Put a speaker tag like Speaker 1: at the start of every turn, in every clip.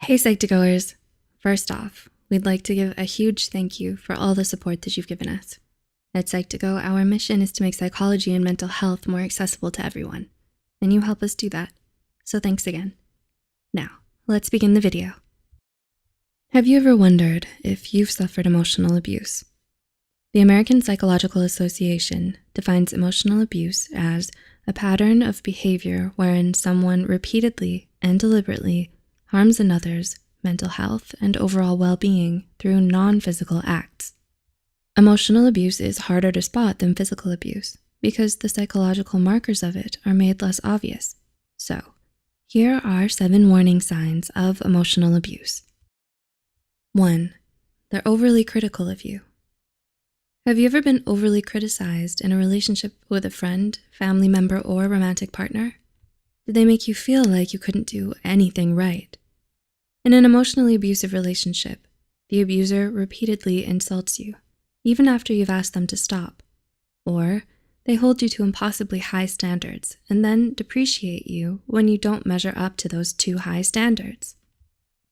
Speaker 1: Hey Psych2Goers! First off, we'd like to give a huge thank you for all the support that you've given us. At Psych2Go, our mission is to make psychology and mental health more accessible to everyone, and you help us do that, so thanks again. Now, let's begin the video. Have you ever wondered if you've suffered emotional abuse? The American Psychological Association defines emotional abuse as a pattern of behavior wherein someone repeatedly and deliberately harms another's mental health and overall well-being through non-physical acts. Emotional abuse is harder to spot than physical abuse because the psychological markers of it are made less obvious. So, here are 7 warning signs of emotional abuse. 1. They're overly critical of you. Have you ever been overly criticized in a relationship with a friend, family member, or romantic partner? Did they make you feel like you couldn't do anything right? In an emotionally abusive relationship, the abuser repeatedly insults you, even after you've asked them to stop. Or they hold you to impossibly high standards and then depreciate you when you don't measure up to those too high standards.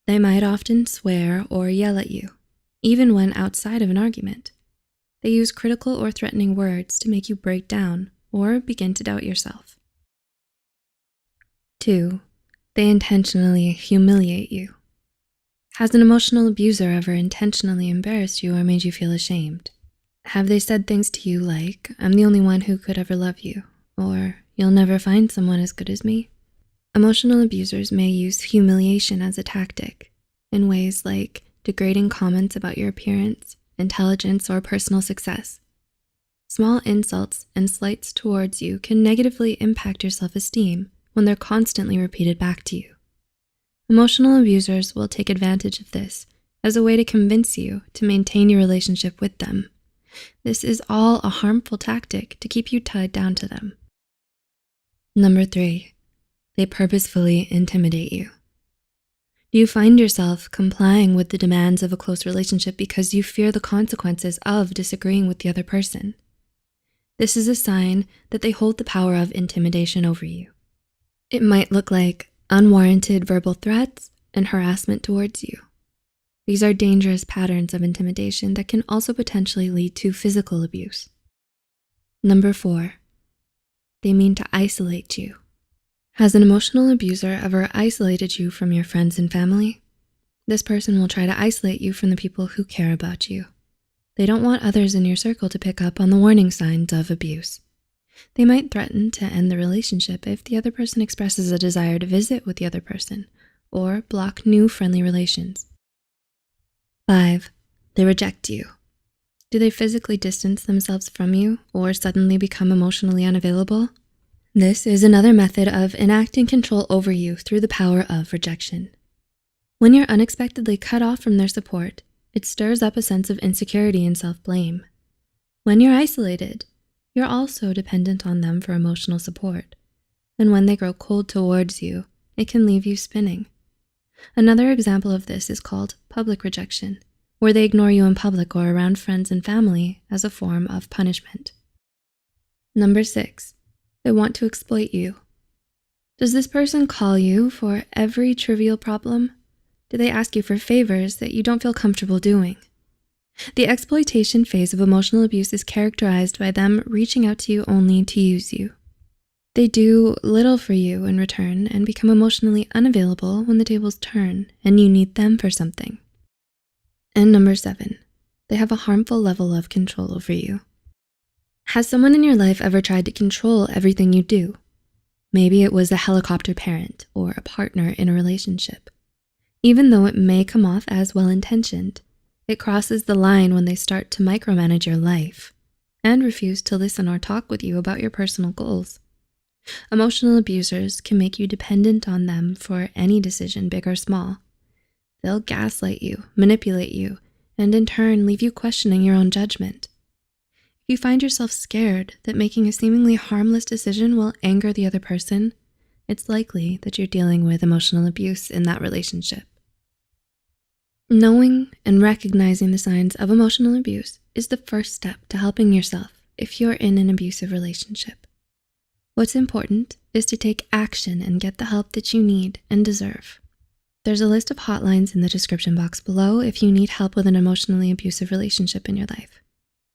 Speaker 1: They might often swear or yell at you, even when outside of an argument. They use critical or threatening words to make you break down or begin to doubt yourself. 2. They intentionally humiliate you. Has an emotional abuser ever intentionally embarrassed you or made you feel ashamed? Have they said things to you like, "I'm the only one who could ever love you," or "You'll never find someone as good as me"? Emotional abusers may use humiliation as a tactic in ways like degrading comments about your appearance, intelligence, or personal success. Small insults and slights towards you can negatively impact your self-esteem when they're constantly repeated back to you. Emotional abusers will take advantage of this as a way to convince you to maintain your relationship with them. This is all a harmful tactic to keep you tied down to them. 3. They purposefully intimidate you. Do you find yourself complying with the demands of a close relationship because you fear the consequences of disagreeing with the other person? This is a sign that they hold the power of intimidation over you. It might look like unwarranted verbal threats and harassment towards you. These are dangerous patterns of intimidation that can also potentially lead to physical abuse. 4. They mean to isolate you. Has an emotional abuser ever isolated you from your friends and family? This person will try to isolate you from the people who care about you. They don't want others in your circle to pick up on the warning signs of abuse. They might threaten to end the relationship if the other person expresses a desire to visit with the other person or block new friendly relations. 5. They reject you. Do they physically distance themselves from you or suddenly become emotionally unavailable? This is another method of enacting control over you through the power of rejection. When you're unexpectedly cut off from their support, it stirs up a sense of insecurity and self-blame. When you're isolated, you're also dependent on them for emotional support. And when they grow cold towards you, it can leave you spinning. Another example of this is called public rejection, where they ignore you in public or around friends and family as a form of punishment. 6. They want to exploit you. Does this person call you for every trivial problem? Do they ask you for favors that you don't feel comfortable doing? The exploitation phase of emotional abuse is characterized by them reaching out to you only to use you. They do little for you in return and become emotionally unavailable when the tables turn and you need them for something. And 7, they have a harmful level of control over you. Has someone in your life ever tried to control everything you do? Maybe it was a helicopter parent or a partner in a relationship. Even though it may come off as well-intentioned, it crosses the line when they start to micromanage your life and refuse to listen or talk with you about your personal goals. Emotional abusers can make you dependent on them for any decision, big or small. They'll gaslight you, manipulate you, and in turn leave you questioning your own judgment. If you find yourself scared that making a seemingly harmless decision will anger the other person, it's likely that you're dealing with emotional abuse in that relationship. Knowing and recognizing the signs of emotional abuse is the first step to helping yourself if you're in an abusive relationship. What's important is to take action and get the help that you need and deserve. There's a list of hotlines in the description box below if you need help with an emotionally abusive relationship in your life.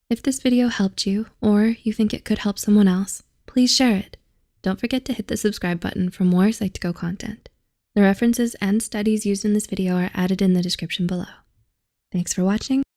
Speaker 1: If this video helped you, or you think it could help someone else, please share it. Don't forget to hit the subscribe button for more Psych2Go content. The references and studies used in this video are added in the description below. Thanks for watching.